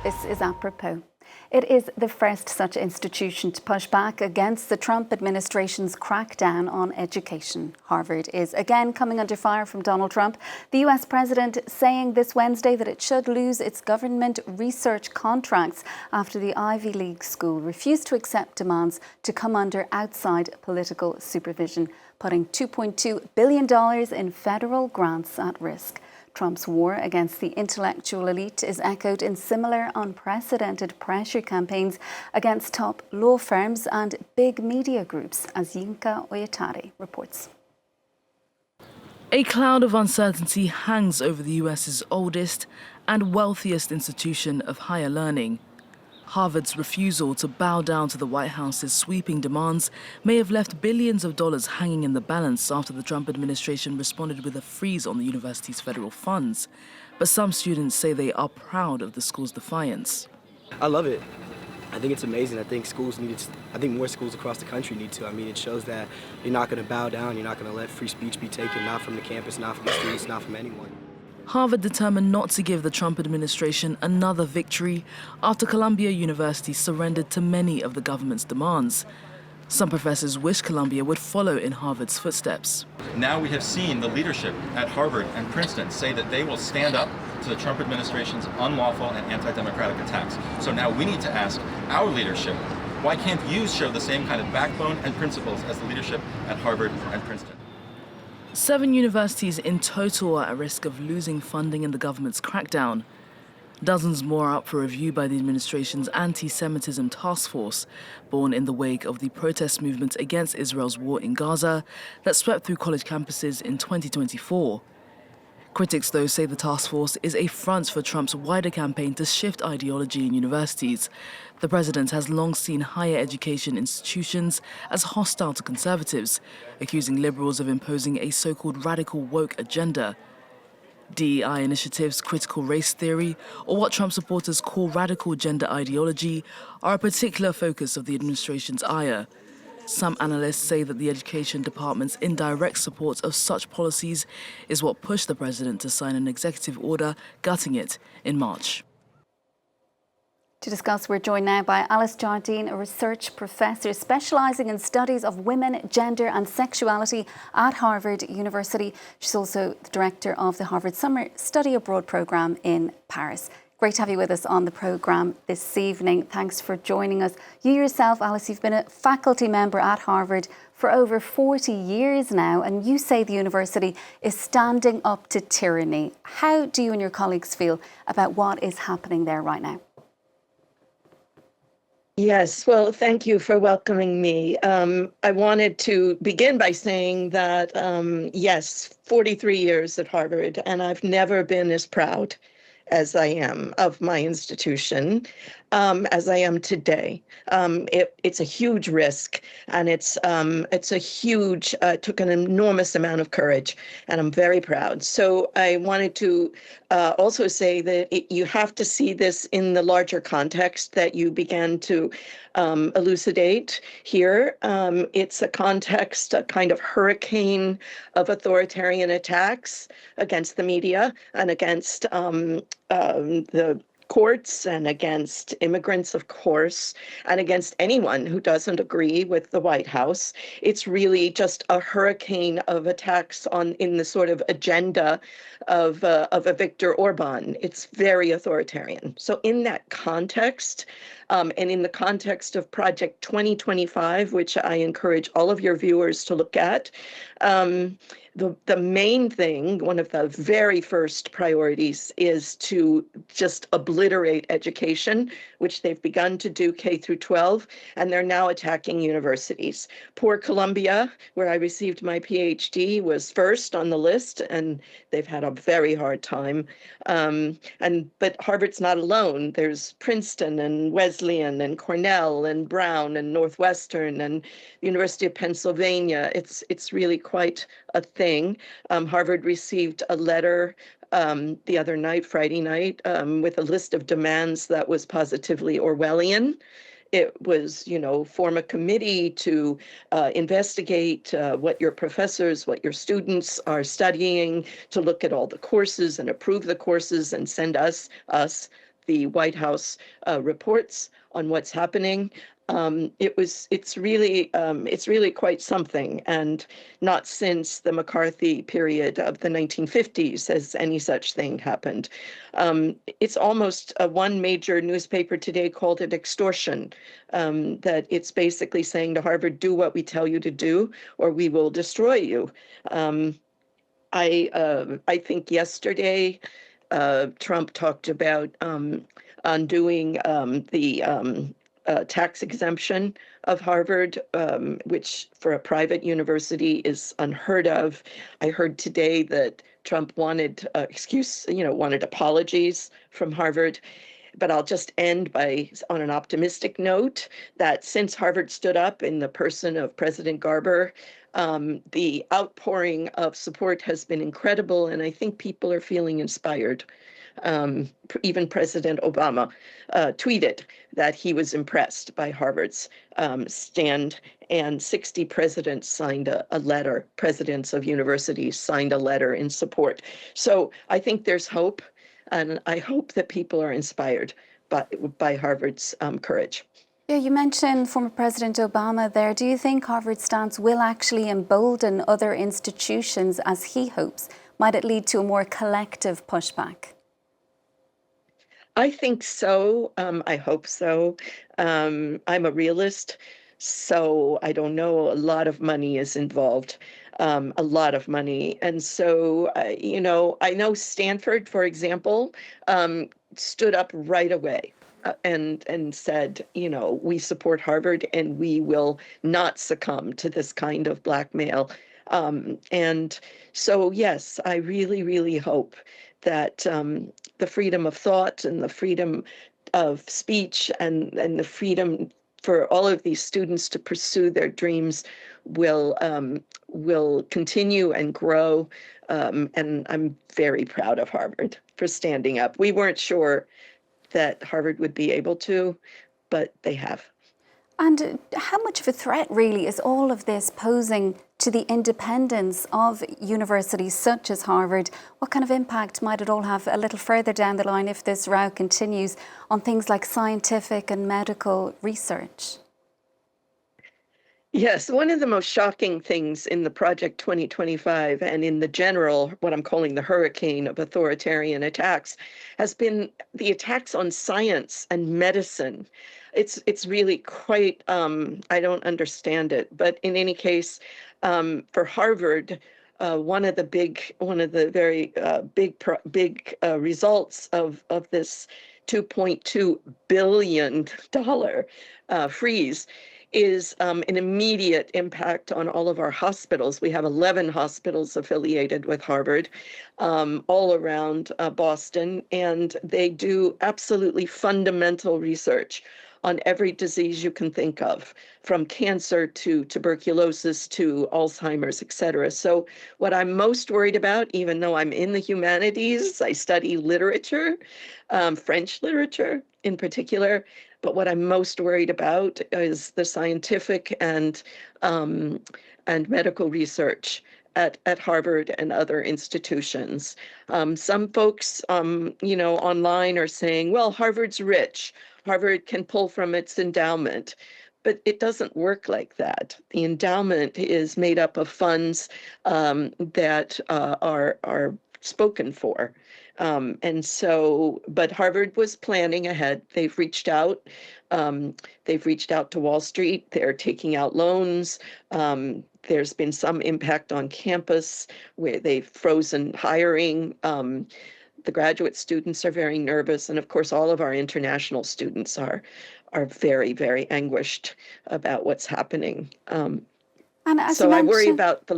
This is Apropos. It is the first such institution to push back against the Trump administration's crackdown on education. Harvard is again coming under fire from Donald Trump. The US president saying this Wednesday that it should lose its government research contracts after the Ivy League school refused to accept demands to come under outside political supervision, putting $2.2 billion in federal grants at risk. Trump's war against the intellectual elite is echoed in similar unprecedented pressure campaigns against top law firms and big media groups, as Yinka Oyetari reports. A cloud of uncertainty hangs over the US's oldest and wealthiest institution of higher learning. Harvard's refusal to bow down to the White House's sweeping demands may have left billions of dollars hanging in the balance after the Trump administration responded with a freeze on the university's federal funds. But some students say they are proud of the school's defiance. I love it. I think it's amazing. I think more schools across the country need to. I mean, it shows that you're not going to bow down. You're not going to let free speech be taken, not from the campus, not from the students, not from anyone. Harvard determined not to give the Trump administration another victory after Columbia University surrendered to many of the government's demands. Some professors wish Columbia would follow in Harvard's footsteps. Now we have seen the leadership at Harvard and Princeton say that they will stand up to the Trump administration's unlawful and anti-democratic attacks. So now we need to ask our leadership, why can't you show the same kind of backbone and principles as the leadership at Harvard and Princeton? 7 universities in total are at risk of losing funding in the government's crackdown. Dozens more are up for review by the administration's anti-Semitism task force, born in the wake of the protest movement against Israel's war in Gaza that swept through college campuses in 2024. Critics, though, say the task force is a front for Trump's wider campaign to shift ideology in universities. The president has long seen higher education institutions as hostile to conservatives, accusing liberals of imposing a so-called radical woke agenda. DEI initiatives, critical race theory, or what Trump supporters call radical gender ideology, are a particular focus of the administration's ire. Some analysts say that the Education Department's indirect support of such policies is what pushed the president to sign an executive order gutting it in March. To discuss, we're joined now by Alice Jardine, a research professor specialising in studies of women, gender and sexuality at Harvard University. She's also the director of the Harvard Summer Study Abroad programme in Paris. Great to have you with us on the programme this evening. Thanks for joining us. You yourself, Alice, you've been a faculty member at Harvard for over 40 years now, and you say the university is standing up to tyranny. How do you and your colleagues feel about what is happening there right now? Yes, well, thank you for welcoming me. I wanted to begin by saying that, yes, 43 years at Harvard, and I've never been as proud as I am of my institution, as I am today. It's a huge risk, and it took an enormous amount of courage, and I'm very proud. So I wanted to also say that you have to see this in the larger context that you began to elucidate here. It's a context, a kind of hurricane of authoritarian attacks against the media and against the courts and against immigrants, of course, and against anyone who doesn't agree with the White House. It's really just a hurricane of attacks in the sort of agenda of a Viktor Orban. It's very authoritarian. So in that context, and in the context of Project 2025, which I encourage all of your viewers to look at, the main thing, one of the very first priorities, is to just obliterate education, which they've begun to do K through 12, and they're now attacking universities. Poor Columbia, where I received my PhD, was first on the list, and they've had a very hard time. But Harvard's not alone. There's Princeton and Wesleyan and Cornell and Brown and Northwestern and the University of Pennsylvania. It's really quite a thing. Harvard received a letter the other night, Friday night, with a list of demands that was positively Orwellian. It was, form a committee to investigate what your professors, what your students are studying, to look at all the courses and approve the courses and send us the White House reports on what's happening. It's really quite something, and not since the McCarthy period of the 1950s has any such thing happened. It's almost one major newspaper today called it extortion, that it's basically saying to Harvard, do what we tell you to do, or we will destroy you. I think yesterday Trump talked about undoing the tax exemption of Harvard, which for a private university is unheard of. I heard today that Trump wanted wanted apologies from Harvard. But I'll just end on an optimistic note that since Harvard stood up in the person of President Garber, the outpouring of support has been incredible, and I think people are feeling inspired. Even President Obama tweeted that he was impressed by Harvard's stand, and 60 presidents signed a letter, presidents of universities signed a letter in support. So I think there's hope, and I hope that people are inspired by Harvard's courage. Yeah, you mentioned former President Obama there. Do you think Harvard's stance will actually embolden other institutions as he hopes? Might it lead to a more collective pushback? I think so. I hope so. I'm a realist, so I don't know. A lot of money is involved, a lot of money. And so, I know Stanford, for example, stood up right away. And said, we support Harvard and we will not succumb to this kind of blackmail. And so, yes, I really, really hope that the freedom of thought and the freedom of speech and the freedom for all of these students to pursue their dreams will continue and grow. And I'm very proud of Harvard for standing up. We weren't sure that Harvard would be able to, but they have. And how much of a threat really is all of this posing to the independence of universities such as Harvard? What kind of impact might it all have a little further down the line if this row continues on things like scientific and medical research? Yes, one of the most shocking things in the Project 2025 and in the general, what I'm calling the hurricane of authoritarian attacks, has been the attacks on science and medicine. It's really quite, I don't understand it. But in any case, for Harvard, one of the very big results of this $2.2 billion freeze is an immediate impact on all of our hospitals. We have 11 hospitals affiliated with Harvard all around Boston, and they do absolutely fundamental research on every disease you can think of, from cancer to tuberculosis to Alzheimer's, et cetera. So what I'm most worried about, even though I'm in the humanities, I study literature, French literature in particular, but what I'm most worried about is the scientific and medical research at Harvard and other institutions. Some folks, online are saying, well, Harvard's rich. Harvard can pull from its endowment. But it doesn't work like that. The endowment is made up of funds that are spoken for. But Harvard was planning ahead. They've reached out. They've reached out to Wall Street. They're taking out loans. There's been some impact on campus where they've frozen hiring. The graduate students are very nervous. And of course, all of our international students are very, very anguished about what's happening. So I worry about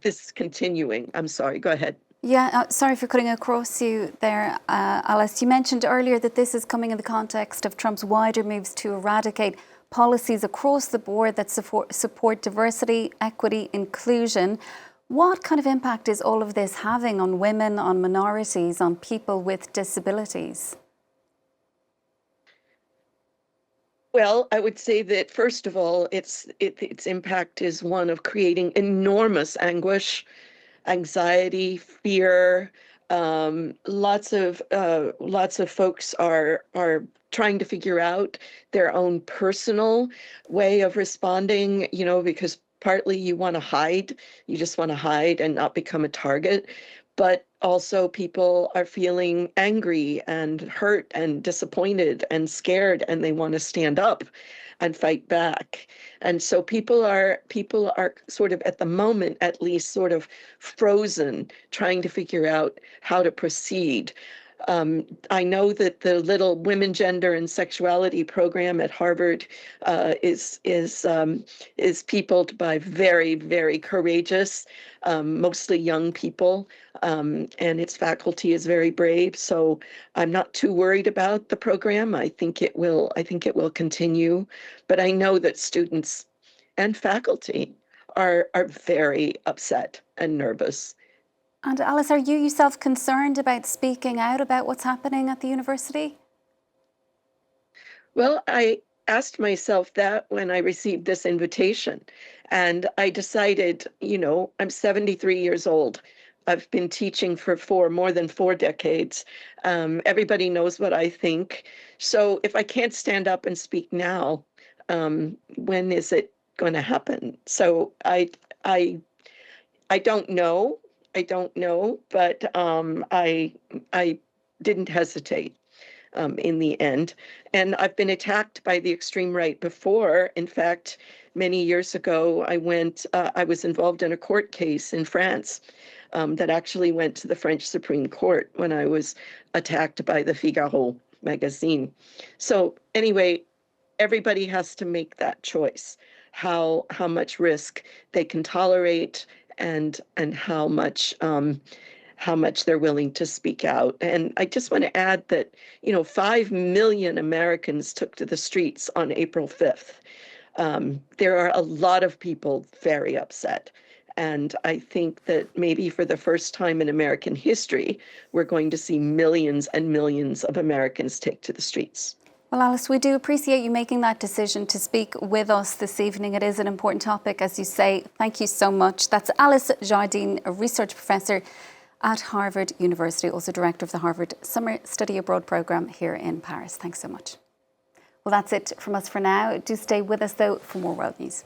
this continuing. I'm sorry, go ahead. Yeah, sorry for cutting across you there, Alice. You mentioned earlier that this is coming in the context of Trump's wider moves to eradicate policies across the board that support diversity, equity, inclusion. What kind of impact is all of this having on women, on minorities, on people with disabilities? Well, I would say that, first of all, its impact is one of creating enormous anguish, anxiety, fear, Lots of folks are trying to figure out their own personal way of responding, because partly you want to hide, you just want to hide and not become a target. But also people are feeling angry and hurt and disappointed and scared, and they want to stand up and fight back. And so people are sort of, at the moment at least, sort of frozen, trying to figure out how to proceed. I know that the little Women, Gender, and Sexuality program at Harvard is peopled by very, very courageous, mostly young people, and its faculty is very brave. So I'm not too worried about the program. I think it will continue, but I know that students and faculty are very upset and nervous. And Alice, are you yourself concerned about speaking out about what's happening at the university? Well, I asked myself that when I received this invitation, and I decided, I'm 73 years old. I've been teaching for more than 4 decades. Everybody knows what I think. So if I can't stand up and speak now, when is it going to happen? So I don't know. But I didn't hesitate in the end. And I've been attacked by the extreme right before. In fact, many years ago, I was involved in a court case in France that actually went to the French Supreme Court when I was attacked by the Figaro magazine. So anyway, everybody has to make that choice, how much risk they can tolerate, and how much they're willing to speak out. And I just want to add that 5 million Americans took to the streets on April 5th. There are a lot of people very upset. And I think that maybe for the first time in American history, we're going to see millions and millions of Americans take to the streets. Well, Alice, we do appreciate you making that decision to speak with us this evening. It is an important topic, as you say. Thank you so much. That's Alice Jardine, a research professor at Harvard University, also director of the Harvard Summer Study Abroad programme here in Paris. Thanks so much. Well, that's it from us for now. Do stay with us, though, for more world news.